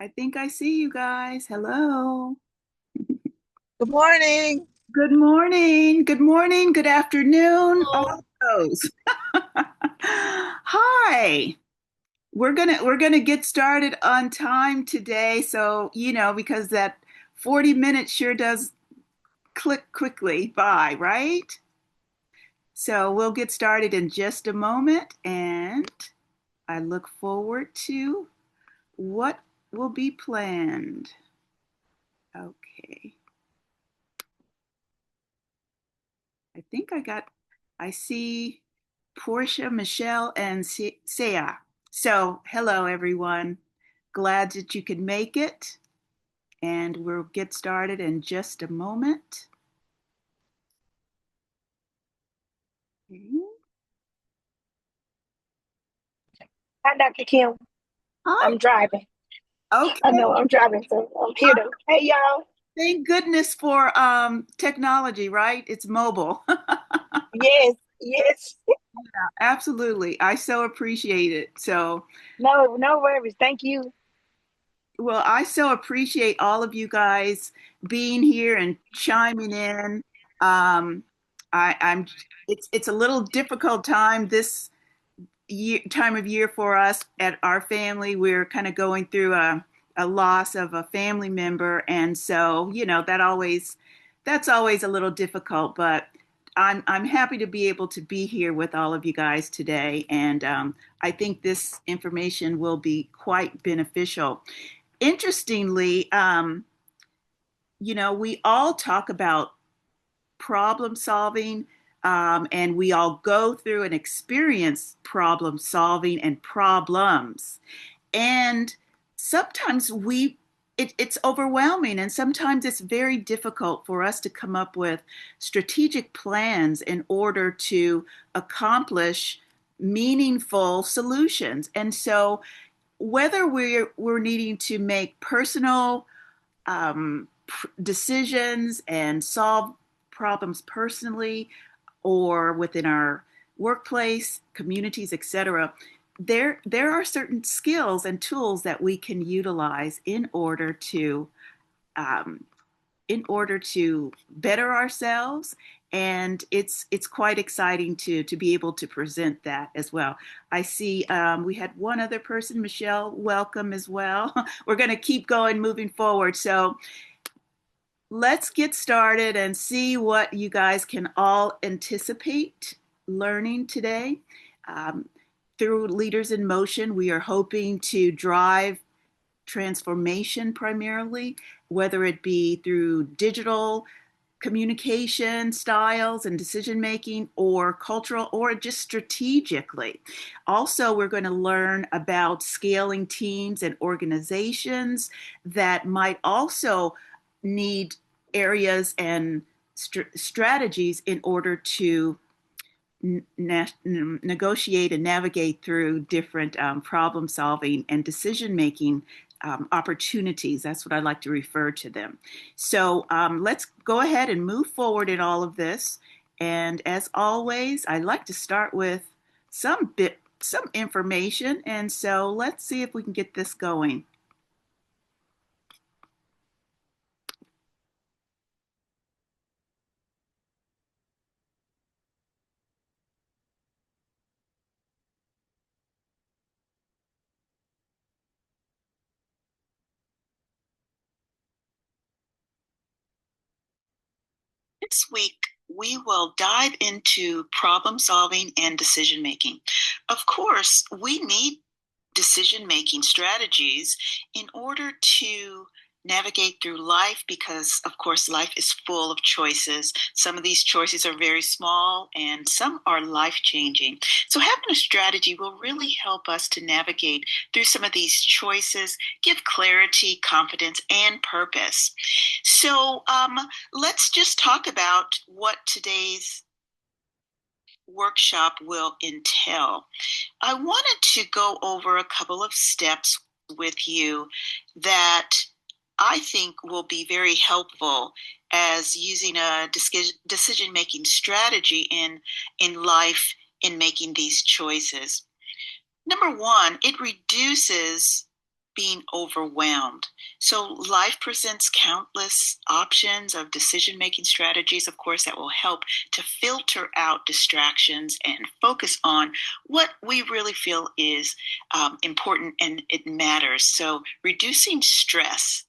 I think I see you guys. Hello. Good morning. Good morning. Good morning. Good afternoon. All Hello. those. Hi. We're gonna get started on time today. So, because that 40 minutes sure does click quickly by, right? So we'll get started in just a moment, and I look forward to what will be planned. Okay. I see Portia, Michelle, and Sia. So, hello, everyone. Glad that you could make it, and we'll get started in just a moment. Okay. Hi, Dr. Kim. Hi. I'm driving. I Okay. know I'm driving, so I'm here to. Hey, y'all. Thank goodness for technology, right? It's mobile. Yes, yes. Absolutely. I so appreciate it. So, No, no worries. Thank you. well, I so appreciate all of you guys being here and chiming in. Um, I'm it's a little difficult time this time of year for us at our family. We're kind of going through a loss of a family member, and so that's always a little difficult. But I'm happy to be able to be here with all of you guys today, and I think this information will be quite beneficial. Interestingly, we all talk about problem solving, and we all go through and experience problem solving and problems. And sometimes it's overwhelming, and sometimes it's very difficult for us to come up with strategic plans in order to accomplish meaningful solutions. And so, whether we're needing to make personal decisions and solve problems personally or within our workplace, communities, etc., there are certain skills and tools that we can utilize um, in order to better ourselves. And it's quite exciting to be able to present that as well. I see we had one other person, Michelle. Welcome as well. We're going to keep going, moving forward. So let's get started and see what you guys can all anticipate learning today. Um, Through Leaders in Motion, we are hoping to drive transformation primarily, whether it be through digital communication styles and decision making, or cultural, or just strategically. Also, we're going to learn about scaling teams and organizations that might also need areas and strategies in order to negotiate and navigate through different problem solving and decision making opportunities. That's what I like to refer to them. So let's go ahead and move forward in all of this. And as always, I like to start with some information. And so let's see if we can get this going. This week, we will dive into problem solving and decision making. Of course, we need decision making strategies in order to navigate through life because, of course, life is full of choices. Some of these choices are very small and some are life changing. So, having a strategy will really help us to navigate through some of these choices, give clarity, confidence, and purpose. So, let's just talk about what today's workshop will entail. I wanted to go over a couple of steps with you that I think will be very helpful as using a decision making strategy in life in making these choices. Number one, it reduces being overwhelmed. So life presents countless options of decision-making strategies, of course, that will help to filter out distractions and focus on what we really feel is important and it matters. So reducing stress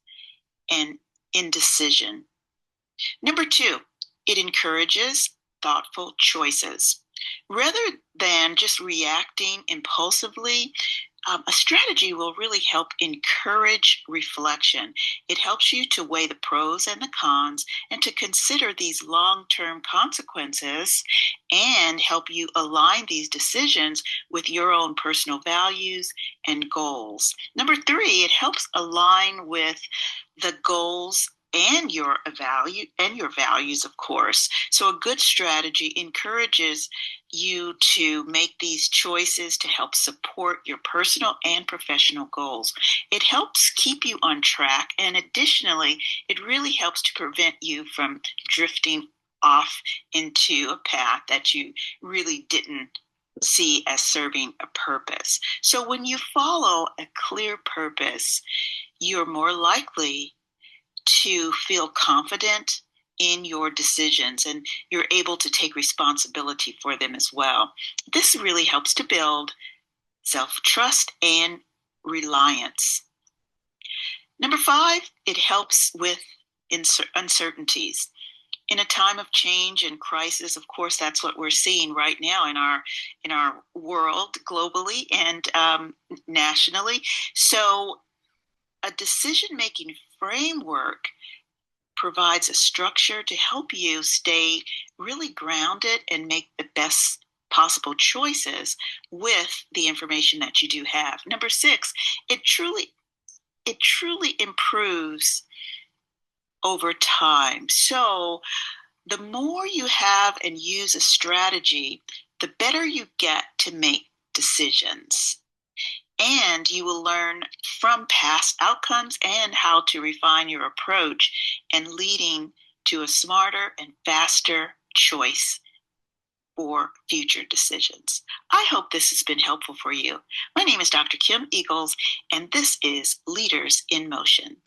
and indecision. Number two, it encourages thoughtful choices. Rather than just reacting impulsively, a strategy will really help encourage reflection. It helps you to weigh the pros and the cons and to consider these long term consequences and help you align these decisions with your own personal values and goals. Number three, it helps align with the goals and your values, of course. So a good strategy encourages you to make these choices to help support your personal and professional goals. It helps keep you on track, and additionally, it really helps to prevent you from drifting off into a path that you really didn't see as serving a purpose. So when you follow a clear purpose, you're more likely to feel confident in your decisions and you're able to take responsibility for them as well. This really helps to build self trust and reliance. Number five, it helps with uncertainties. In a time of change and crisis, of course, that's what we're seeing right now in our world globally and nationally. So, a decision making framework provides a structure to help you stay really grounded and make the best possible choices with the information that you do have. Number six, it truly improves over time. So the more you have and use a strategy, the better you get to make decisions. And you will learn from past outcomes and how to refine your approach and leading to a smarter and faster choice for future decisions. I hope this has been helpful for you. My name is Dr. Kim Eagles, and this is Leaders in Motion.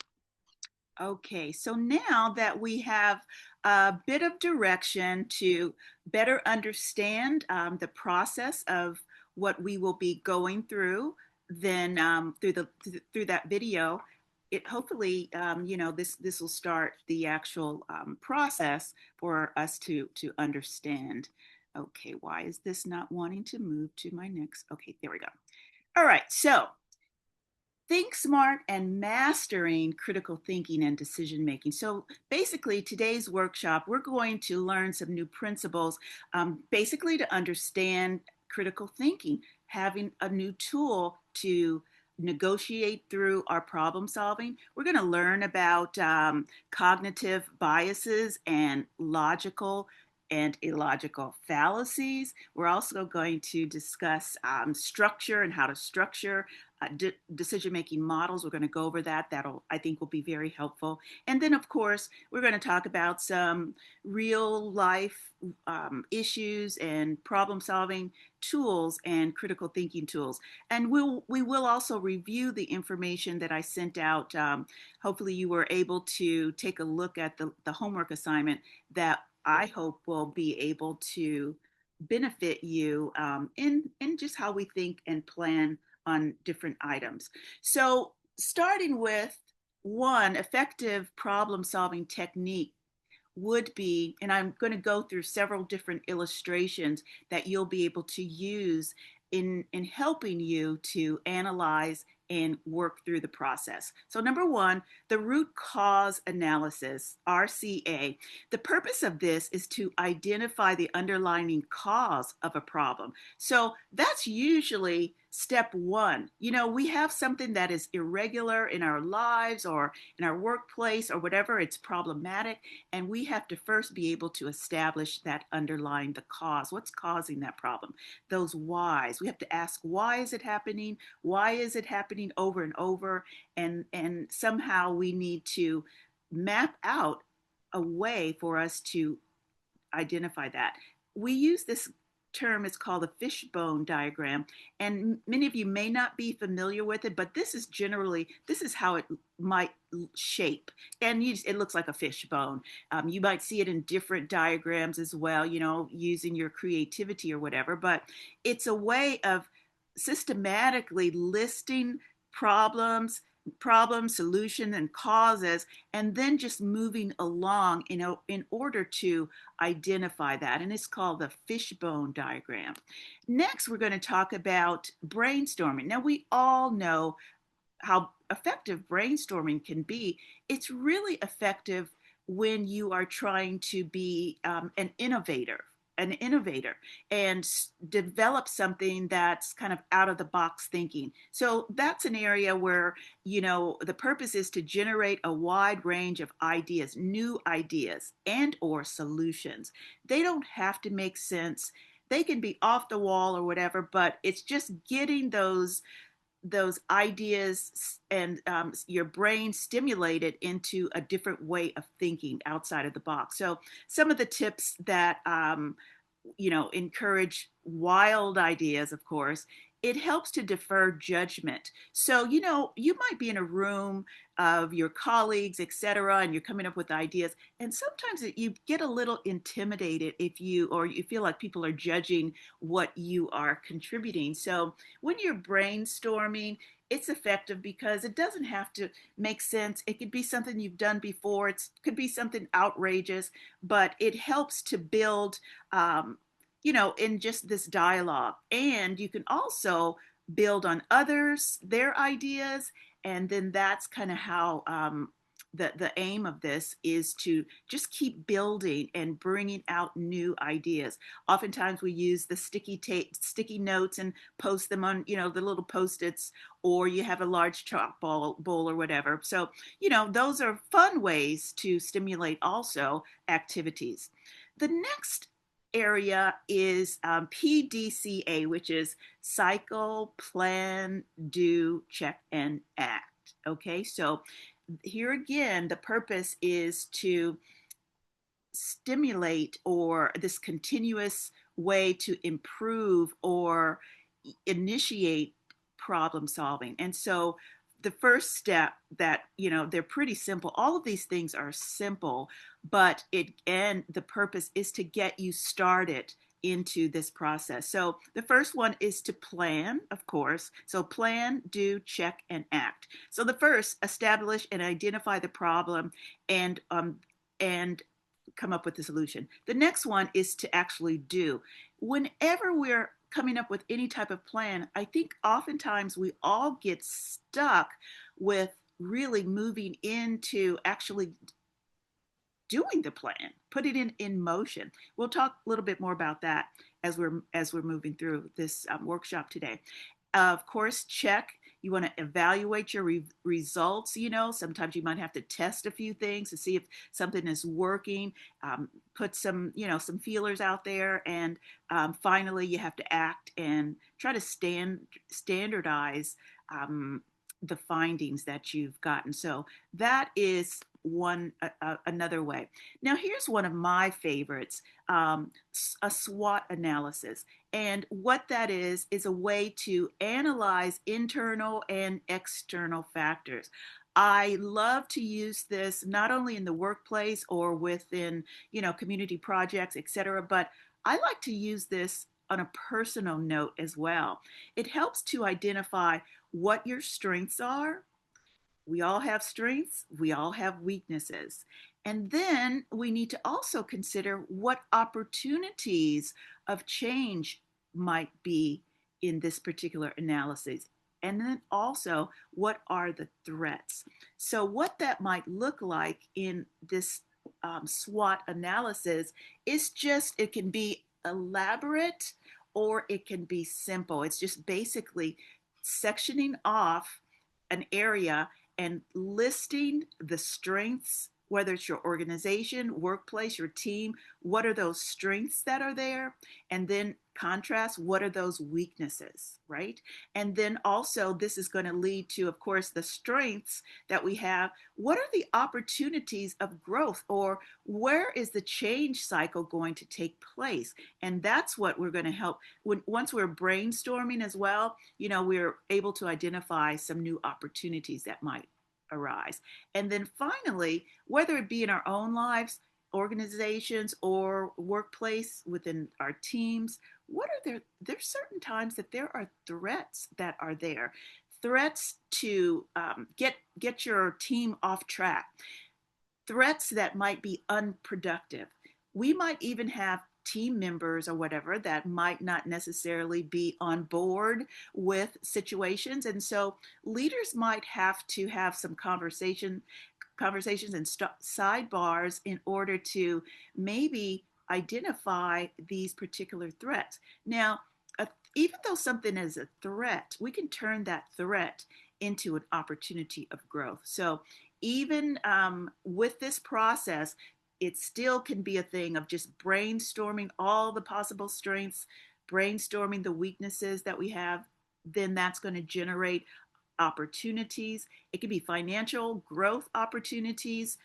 Okay, so now that we have a bit of direction to better understand the process of what we will be going through, then through that video, it hopefully this will start the actual process for us to understand. Okay, why is this not wanting to move to my next? Okay, there we go. All right, so think smart and mastering critical thinking and decision making. So, basically, today's workshop, we're going to learn some new principles, basically, to understand critical thinking, having a new tool to negotiate through our problem solving. We're going to learn about cognitive biases and logical and illogical fallacies. We're also going to discuss structure and how to structure decision-making models. We're going to go over that. I think, will be very helpful. And then, of course, we're going to talk about some real life issues and problem-solving tools and critical thinking tools. And we will also review the information that I sent out. Hopefully, you were able to take a look at the homework assignment that I hope will be able to benefit you in just how we think and plan on different items. So, starting with one effective problem solving technique would be, and I'm going to go through several different illustrations that you'll be able to use in helping you to analyze and work through the process. So, number one, the root cause analysis, RCA. The purpose of this is to identify the underlying cause of a problem. So, that's usually step one. We have something that is irregular in our lives or in our workplace or whatever, it's problematic. And we have to first be able to establish that underlying the cause. What's causing that problem? Those whys. We have to ask, why is it happening? Why is it happening over and over? And somehow we need to map out a way for us to identify that. We use this term is called a fishbone diagram, and many of you may not be familiar with it, but this is how it might shape, and it looks like a fishbone. You might see it in different diagrams as well, using your creativity or whatever, but it's a way of systematically listing problems solution and causes, and then just moving along in order to identify that, and it's called the fishbone diagram. Next, we're going to talk about brainstorming. Now, we all know how effective brainstorming can be. It's really effective when you are trying to be an innovator and develop something that's kind of out of the box thinking. So that's an area where, the purpose is to generate a wide range of ideas, new ideas and or solutions. They don't have to make sense. They can be off the wall or whatever, but it's just getting those ideas and your brain stimulated into a different way of thinking outside of the box. So some of the tips that encourage wild ideas, of course, it helps to defer judgment. So, you might be in a room of your colleagues, etc., and you're coming up with ideas. And sometimes you get a little intimidated or you feel like people are judging what you are contributing. So when you're brainstorming, it's effective because it doesn't have to make sense. It could be something you've done before. It could be something outrageous, but it helps to build, in just this dialogue. And you can also build on others, their ideas. And then that's kind of how the aim of this is to just keep building and bringing out new ideas. Oftentimes we use the sticky notes and post them on, the little post-its, or you have a large chalk bowl or whatever. So, those are fun ways to stimulate also activities. The next area is PDCA, which is cycle, plan, do, check, and act. Okay, so here again, the purpose is to stimulate or this continuous way to improve or initiate problem solving. And so the first step that, they're pretty simple. All of these things are simple, but the purpose is to get you started into this process. So the first one is to plan, of course. So plan, do, check, and act. So the first, establish and identify the problem and come up with the solution. The next one is to actually do. Whenever we're coming up with any type of plan, I think oftentimes we all get stuck with really moving into actually doing the plan, put it in motion. We'll talk a little bit more about that as we're moving through this workshop today. Of course, check. You want to evaluate your results. Sometimes you might have to test a few things to see if something is working. Put some feelers out there, and finally, you have to act and try to standardize the findings that you've gotten. So that is another way. Now, here's one of my favorites: a SWOT analysis. And what that is a way to analyze internal and external factors. I love to use this not only in the workplace or within, community projects, etc., but I like to use this on a personal note as well. It helps to identify what your strengths are. We all have strengths, we all have weaknesses. And then we need to also consider what opportunities of change might be in this particular analysis. And then also, what are the threats? So, what that might look like in this SWOT analysis is just, it can be elaborate or it can be simple. It's just basically sectioning off an area and listing the strengths, whether it's your organization, workplace, your team, what are those strengths that are there? And then contrast, what are those weaknesses, right? And then also, this is going to lead to, of course, the strengths that we have. What are the opportunities of growth, or where is the change cycle going to take place? And that's what we're going to help once we're brainstorming as well, we're able to identify some new opportunities that might arise. And then finally, whether it be in our own lives, organizations, or workplace within our teams, what are there's certain times that there are threats that are there, threats to get your team off track, threats that might be unproductive. We might even have team members or whatever that might not necessarily be on board with situations, and so leaders might have to have some conversations and sidebars in order to maybe identify these particular threats. Now, uh, even though something is a threat, we can turn that threat into an opportunity of growth. So even with this process, it still can be a thing of just brainstorming all the possible strengths, brainstorming the weaknesses that we have. Then that's going to generate opportunities. It could be financial growth opportunities,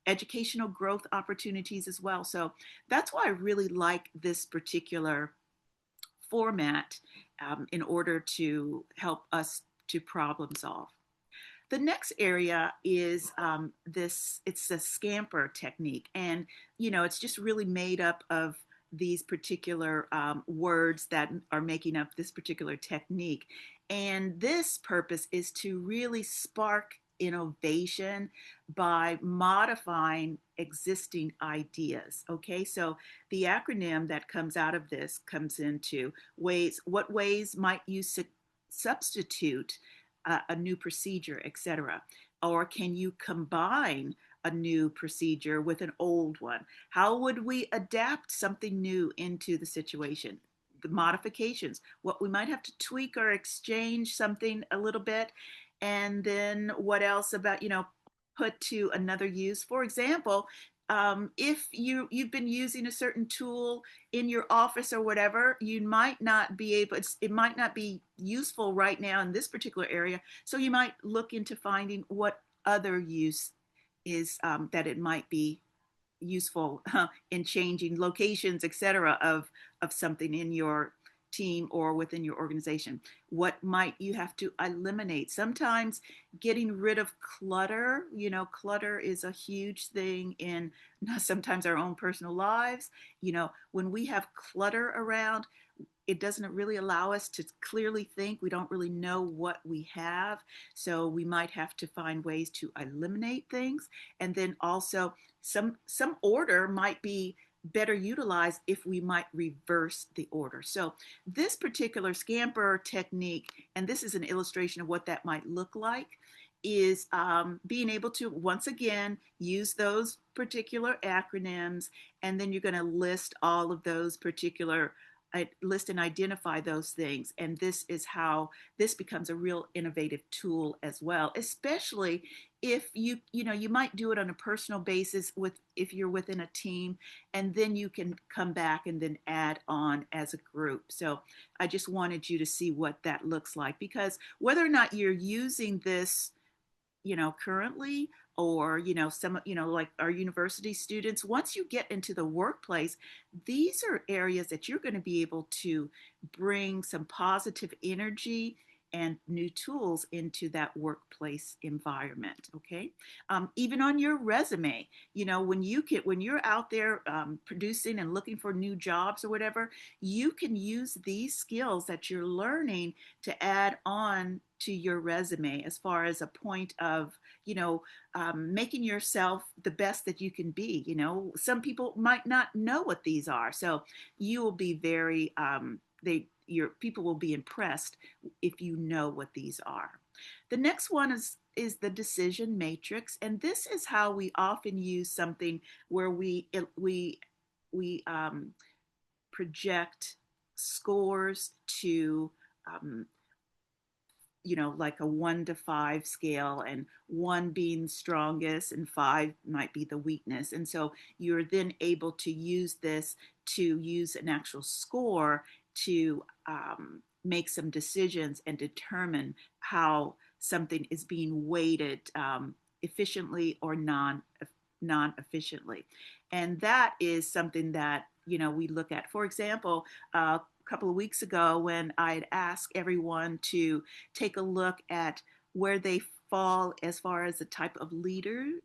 educational growth opportunities as well. So that's why I really like this particular format in order to help us to problem solve. The next area is it's the scamper technique. And, it's just really made up of these particular words that are making up this particular technique. And this purpose is to really spark innovation by modifying existing ideas. Okay, so the acronym that comes out of this comes into ways, what ways might you substitute a new procedure, etc.? Or can you combine a new procedure with an old one? How would we adapt something new into the situation? The modifications, what we might have to tweak or exchange something a little bit. And then what else about, put to another use? For example, if you've been using a certain tool in your office or whatever, you might not be able, it might not be useful right now in this particular area. So you might look into finding what other use is that it might be useful in changing locations, etc., of something in your team or within your organization. What might you have to eliminate? Sometimes getting rid of clutter, clutter is a huge thing in sometimes our own personal lives. When we have clutter around, it doesn't really allow us to clearly think. We don't really know what we have. So we might have to find ways to eliminate things. And then also some order might be better utilized if we might reverse the order. So this particular scamper technique, and this is an illustration of what that might look like, is being able to once again use those particular acronyms, and then you're going to list all of those particular list and identify those things. And this is how this becomes a real innovative tool as well, especially if you might do it on a personal basis with if you're within a team, and then you can come back and then add on as a group. So I just wanted you to see what that looks like, because whether or not you're using this currently, or some like our university students, once you get into the workplace, these are areas that you're going to be able to bring some positive energy and new tools into that workplace environment. Okay, even on your resume, when you're out there producing and looking for new jobs or whatever, you can use these skills that you're learning to add on to your resume as far as a point of making yourself the best that you can be. Some people might not know what these are, so you will be very your people will be impressed if you know what these are. The next one is the decision matrix, and this is how we often use something where we project scores to um, like a 1 to 5 scale, and 1 being strongest and 5 might be the weakness. And so you're then able to use this to use an actual score to make some decisions and determine how something is being weighted efficiently or non efficiently. And that is something that we look at. For example, a couple of weeks ago, when I'd asked everyone to take a look at where they fall as far as the type of leaders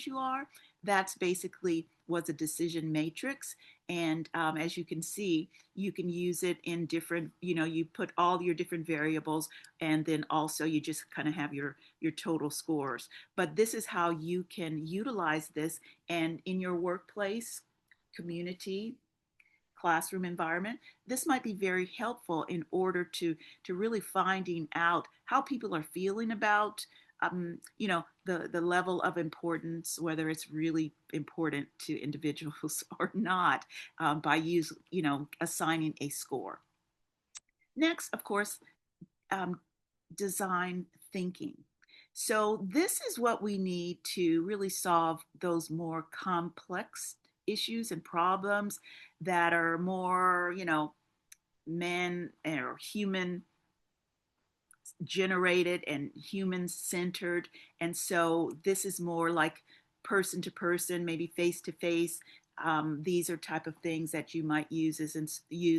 you are, that's basically was a decision matrix. And as you can see, you can use it in different, you put all your different variables, and then also you just kind of have your total scores. But this is how you can utilize this, and in your workplace, community, classroom environment, this might be very helpful in order to really finding out how people are feeling about the level of importance, whether it's really important to individuals or not, by assigning a score. Next, of course, um, design thinking. So this is what we need to really solve those more complex issues and problems that are more, men or human generated and human centered. And so this is more like person to person, maybe face to face. These are type of things that you might use.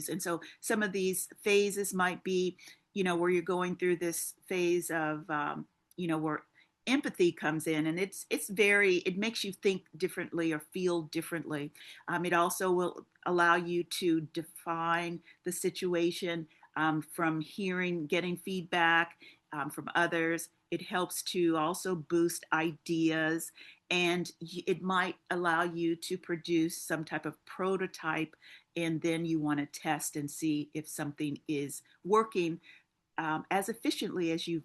And so some of these phases might be, where you're going through this phase of, where empathy comes in, and it makes you think differently or feel differently. It also will allow you to define the situation, from getting feedback from others. It helps to also boost ideas, and it might allow you to produce some type of prototype, and then you want to test and see if something is working as efficiently as you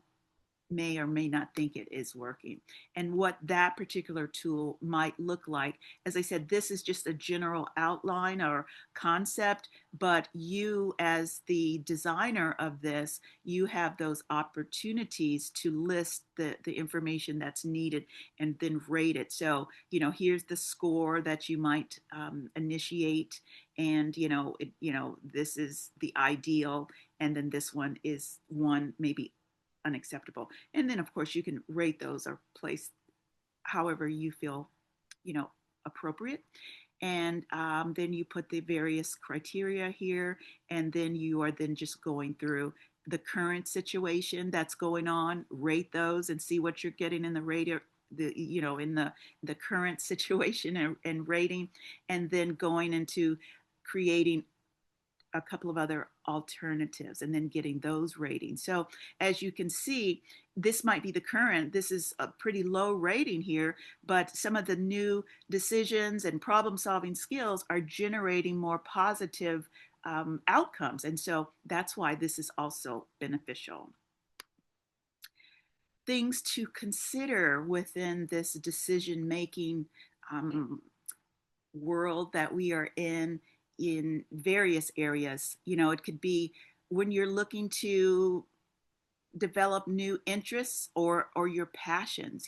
may or may not think it is working, and what that particular tool might look like. As I said, this is just a general outline or concept, but you, as the designer of this, you have those opportunities to list the information that's needed and then rate it. So, here's the score that you might initiate, and this is the ideal, and then this one is one maybe unacceptable. And then, of course, you can rate those or place however you feel, appropriate. And then you put the various criteria here, and then you are then just going through the current situation that's going on, rate those, and see what you're getting in the radio, in the current situation, and rating, and then going into creating a couple of other alternatives and then getting those ratings. So as you can see, this might be the current. This is a pretty low rating here, but some of the new decisions and problem solving skills are generating more positive outcomes. And so that's why this is also beneficial. Things to consider within this decision making um, world that we are in various areas. It could be when you're looking to develop new interests or your passions.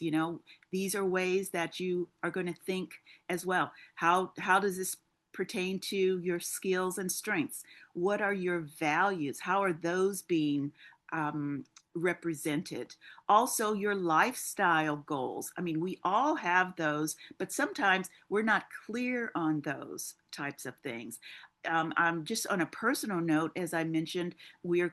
These are ways that you are going to think as well. How does this pertain to your skills and strengths? What are your values? How are those being represented? Also, your lifestyle goals. I mean, we all have those, but sometimes we're not clear on those types of things. Just on a personal note, as I mentioned, we're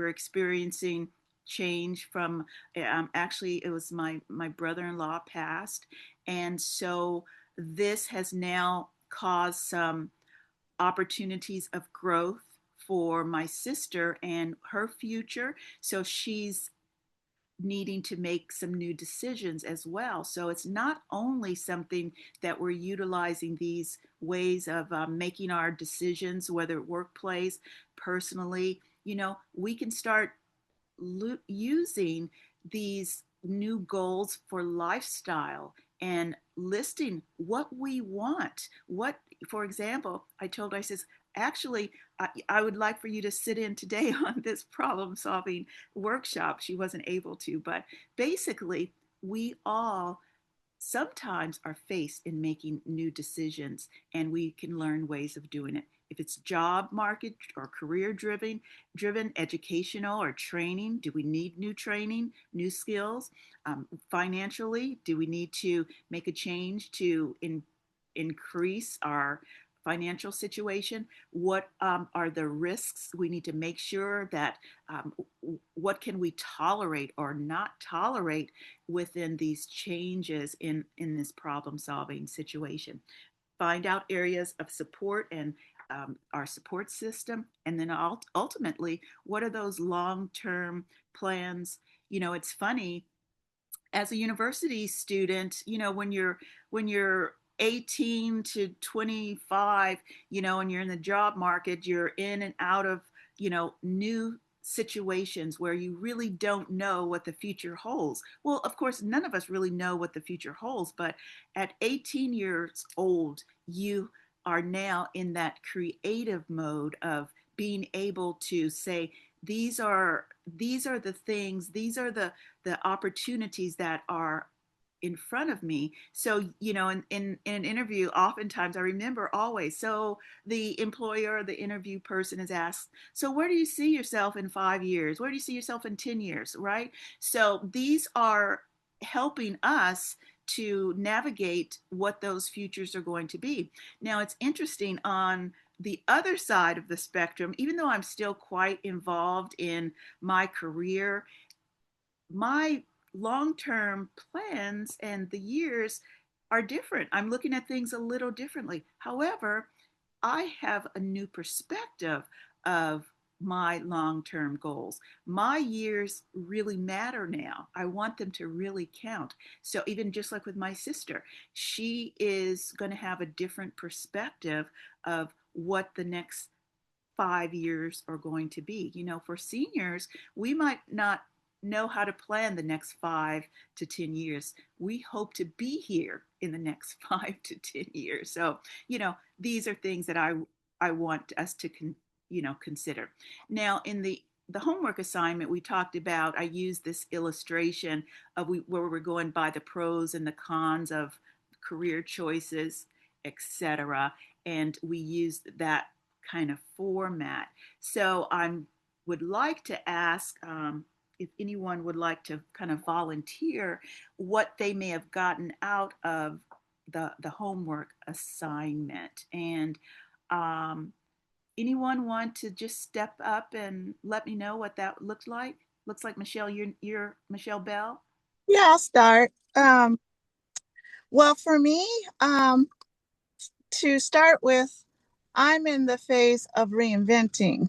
experiencing change from, actually it was my brother-in-law passed, and so this has now caused some opportunities of growth for my sister and her future. So she's needing to make some new decisions as well. So it's not only something that we're utilizing these ways of making our decisions, whether workplace, personally, we can start using these new goals for lifestyle and listing what we want. For example, I says, actually, I would like for you to sit in today on this problem solving workshop. She wasn't able to, but basically, we all sometimes are faced in making new decisions, and we can learn ways of doing it. If it's job market or career driven, educational or training, do we need new training, new skills? Financially, do we need to make a change to increase our financial situation? What are the risks? We need to make sure that um, what can we tolerate or not tolerate within these changes in this problem solving situation. Find out areas of support and our support system, and then ultimately, what are those long term plans? It's funny, as a university student, when you're 18 to 25, and you're in the job market, you're in and out of, new situations where you really don't know what the future holds. Well, of course, none of us really know what the future holds, but at 18 years old, you are now in that creative mode of being able to say, these are the things, these are the opportunities that are in front of me. So, in an interview, oftentimes I remember always, so the employer, the interview person is asked, so where do you see yourself in 5 years? Where do you see yourself in 10 years? Right? So these are helping us to navigate what those futures are going to be. Now, it's interesting, on the other side of the spectrum, even though I'm still quite involved in my career, my long term plans and the years are different. I'm looking at things a little differently. However, I have a new perspective of my long term goals. My years really matter now. I want them to really count. So, even just like with my sister, she is going to have a different perspective of what the next 5 years are going to be. For seniors, we might not know how to plan the next 5 to 10 years. We hope to be here in the next 5 to 10 years. So, these are things that I want us to consider. Now, in the homework assignment, we talked about, I used this illustration of where we're going by the pros and the cons of career choices, etc. And we used that kind of format. So I would like to ask, if anyone would like to kind of volunteer what they may have gotten out of the homework assignment. And um, anyone want to just step up and let me know what that looked like? Looks like Michelle, you're Michelle Bell. Yeah, I'll start. Well, for me, to start with, I'm in the phase of reinventing.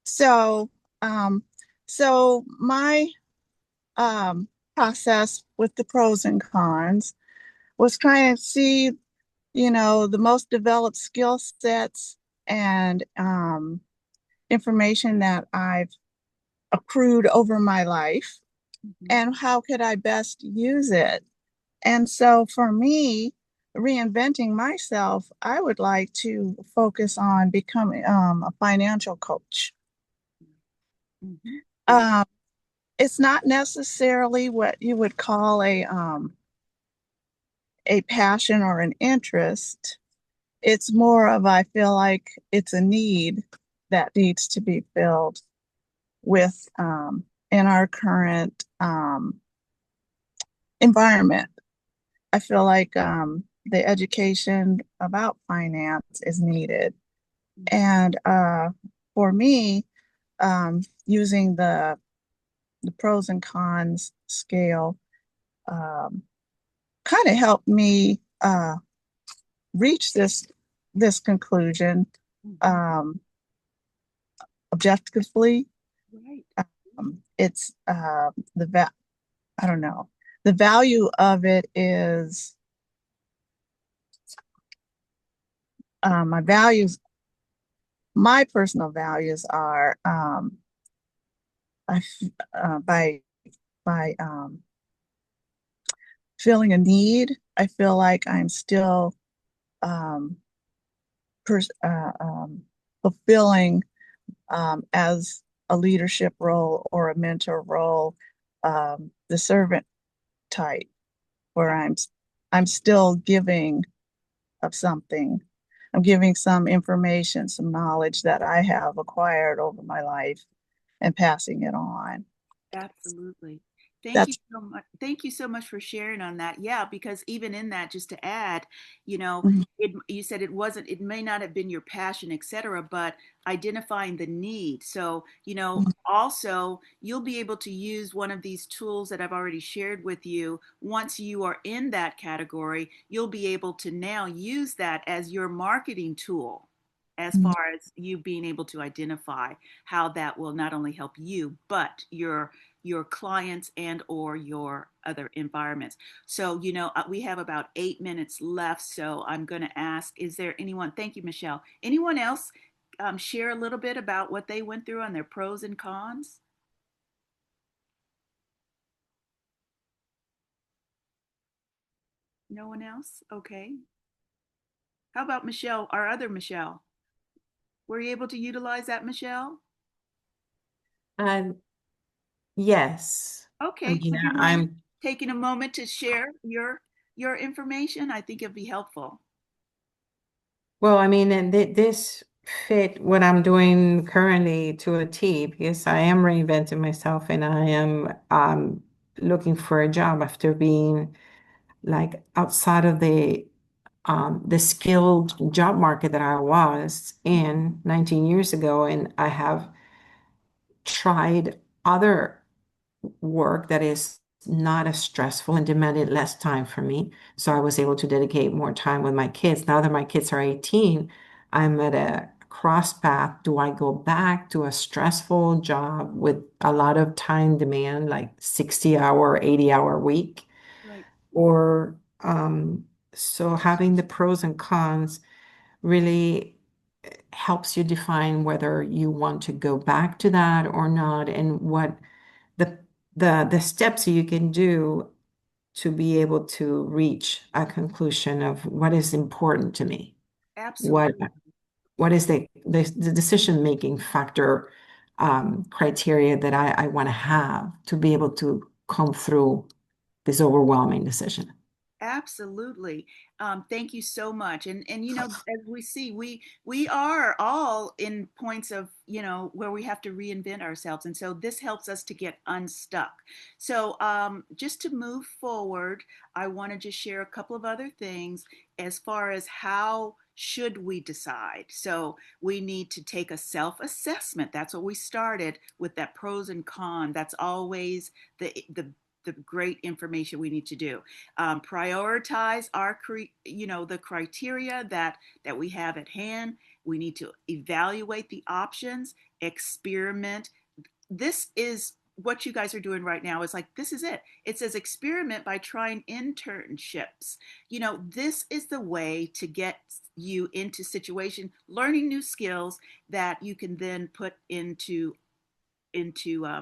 So, um, so my process with the pros and cons was trying to see, the most developed skill sets and information that I've accrued over my life, Mm-hmm. and how could I best use it. And so for me, reinventing myself, I would like to focus on becoming a financial coach. Mm-hmm. Great. Um, it's not necessarily what you would call a passion or an interest. It's more of, I feel like it's a need that needs to be filled with in our current environment. I feel like the education about finance is needed. And for me, using the pros and cons scale um, kind of helped me reach this conclusion Mm-hmm. um, objectively. Right. It's I don't know. The value of it is my values. My personal values are I, by feeling a need. I feel like I'm still um, fulfilling as a leadership role or a mentor role, the servant type, where I'm still giving of something. I'm giving some information, some knowledge that I have acquired over my life and passing it on. Absolutely. Thank you That's so much. Thank you so much for sharing on that. Yeah, because even in that, just to add, you know, mhm, you said it wasn't, it may not have been your passion, et cetera, but identifying the need. So, you know, mhm, also you'll be able to use one of these tools that I've already shared with you. Once you are in that category, you'll be able to now use that as your marketing tool, as mhm. far as you being able to identify how that will not only help you, but your clients and or your other environments. So, you know, we have about 8 minutes left. So I'm going to ask, is there anyone, thank you, Michelle, anyone else share a little bit about what they went through on their pros and cons? No one else? Okay. How about Michelle, our other Michelle? Were you able to utilize that, Michelle? Um, yes. I Okay. mean, Would you mind I'm, taking a moment to share your information? I think it'd be helpful. well, I mean, and this fit what I'm doing currently to a T because I am reinventing myself and I am looking for a job after being like outside of the skilled job market that I was in 19 years ago, and I have tried other work that is not as stressful and demanded less time from me. So I was able to dedicate more time with my kids. Now that my kids are 18, I'm at a cross path. Do I go back to a stressful job with a lot of time demand, like 60-hour, 80-hour week? Right. Or so having the pros and cons really helps you define whether you want to go back to that or not, and what the the steps you can do to be able to reach a conclusion of what is important to me. What Absolutely. what is the decision making factor criteria that I want to have to be able to come through this overwhelming decision. Absolutely. Thank you so much. And you know, as we see, we are all in points of, you know, where we have to reinvent ourselves. And so this helps us to get unstuck. So just to move forward, I want to just share a couple of other things as far as how should we decide. So we need to take a self-assessment. That's what we started with, that pros and cons. That's always the great information we need to do. Prioritize our you know, the criteria that we have at hand. We need to evaluate the options, experiment. This is what you guys are doing right now. Is like, this is it. It says experiment by trying internships. You know, this is the way to get you into situation, learning new skills that you can then put into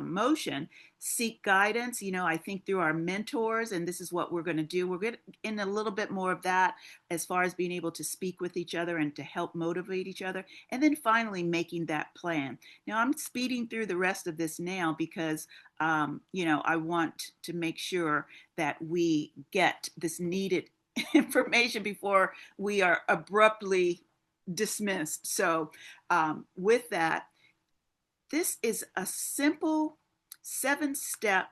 motion. Seek guidance, you know, I think through our mentors, and this is what we're going to do. We're going to in a little bit more of that as far as being able to speak with each other and to help motivate each other, and then finally making that plan. Now I'm speeding through the rest of this now because you know, I want to make sure that we get this needed information before we are abruptly dismissed. So with that, this is a simple 7-step.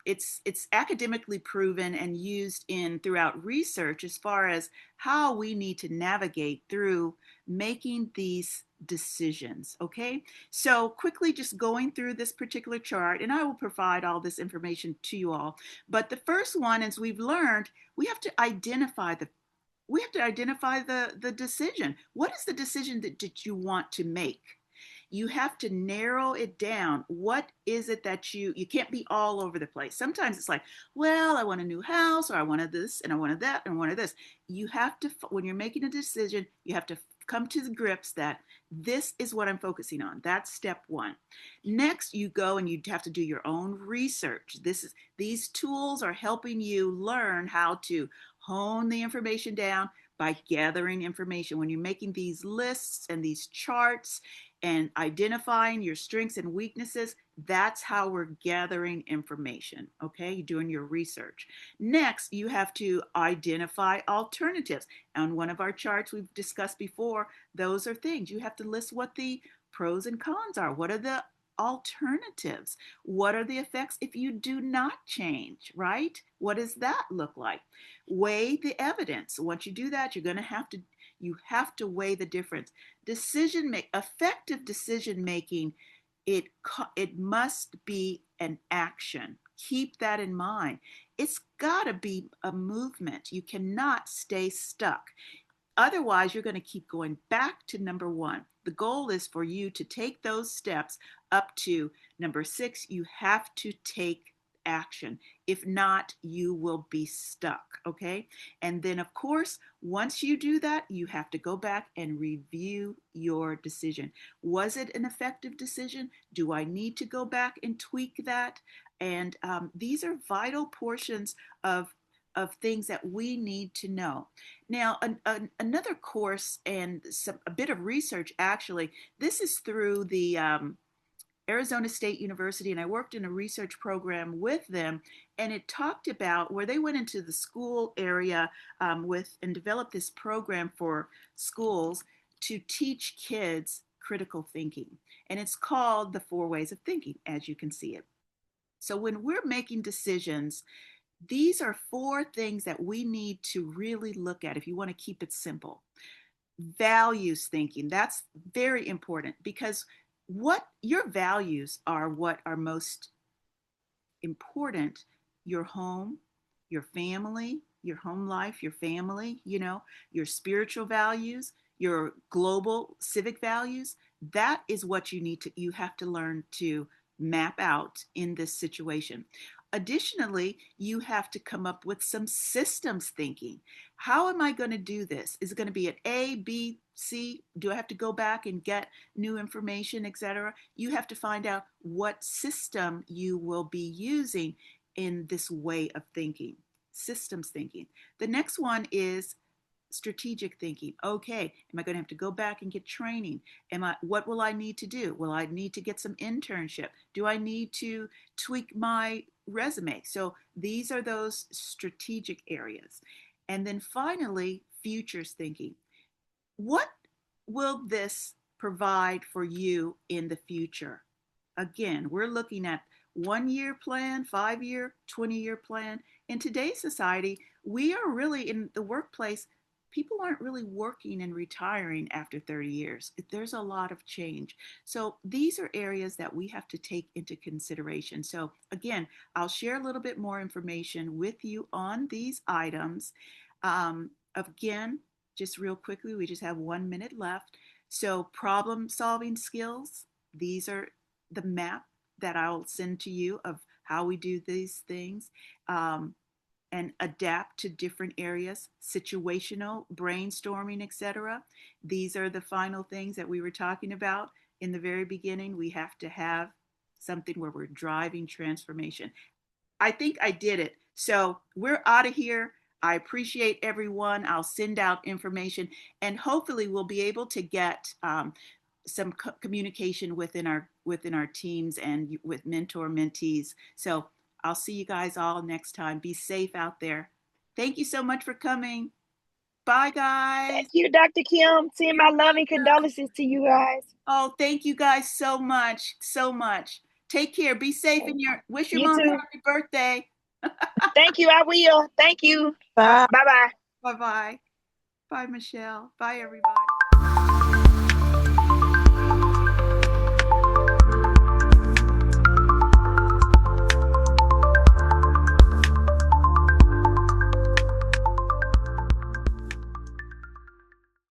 It's academically proven and used in throughout research as far as how we need to navigate through making these decisions. Okay, so quickly just going through this particular chart, and I will provide all this information to you all. But the first one, as we've learned, we have to identify the decision. What is the decision that you want to make? You have to narrow it down. What is it that you can't be all over the place. Sometimes it's like, well, I want a new house, or I wanted this and I wanted that and I wanted this. You have to, when you're making a decision, you have to come to the grips that this is what I'm focusing on. That's step one. Next, you go and you have to do your own research. These tools are helping you learn how to hone the information down, by gathering information. When you're making these lists and these charts and identifying your strengths and weaknesses, that's how we're gathering information. Okay, you're doing your research. Next, you have to identify alternatives. On one of our charts we've discussed before, those are things you have to list what the pros and cons are. What are the alternatives? What are the effects if you do not change, right? What does that look like? Weigh the evidence. Once you do that, you're going to have to weigh the difference. Effective decision making, it must be an action. Keep that in mind. It's got to be a movement. You cannot stay stuck. Otherwise, you're going to keep going back to number one. The goal is for you to take those steps up to number 6. You have to take action. If not, you will be stuck. Okay. And then, of course, once you do that, you have to go back and review your decision. Was it an effective decision? Do I need to go back and tweak that? And these are vital portions of things that we need to know. Now, another course and a bit of research, actually, this is through the Arizona State University, and I worked in a research program with them, and it talked about where they went into the school area and developed this program for schools to teach kids critical thinking. And it's called the 4 Ways of Thinking, as you can see it. So when we're making decisions, these are 4 things that we need to really look at if you want to keep it simple. Values thinking, that's very important, because what your values are what are most important. Your home, your family, your home life, your family, your spiritual values, your global civic values. That is what you have to learn to map out in this situation. Additionally, you have to come up with some systems thinking. How am I going to do this? Is it going to be at A, B, C? Do I have to go back and get new information, etc.? You have to find out what system you will be using in this way of thinking. Systems thinking. The next one is strategic thinking. Okay, am I going to have to go back and get training? What will I need to do? Will I need to get some internship? Do I need to tweak my resume? So these are those strategic areas. And then finally, futures thinking. What will this provide for you in the future? Again, we're looking at 1-year plan, 5-year, 20-year plan. In today's society, we are really in the workplace. People aren't really working and retiring after 30 years. There's a lot of change. So these are areas that we have to take into consideration. So again, I'll share a little bit more information with you on these items. Again, just real quickly, we just have 1 minute left. So problem solving skills, these are the map that I'll send to you of how we do these things. And adapt to different areas, situational, brainstorming, etc. These are the final things that we were talking about in the very beginning. We have to have something where we're driving transformation. I think I did it. So we're out of here. I appreciate everyone. I'll send out information, and hopefully we'll be able to get some communication within our teams and with mentor mentees. So I'll see you guys all next time. Be safe out there. Thank you so much for coming. Bye, guys. Thank you, Dr. Kim. Send my love and condolences to you guys. Oh, thank you guys so much. So much. Take care. Be safe, and wish your You mom a too. happy birthday. Thank you. I will. Thank you. Bye. Bye-bye. Bye-bye. Bye, Michelle. Bye, everybody.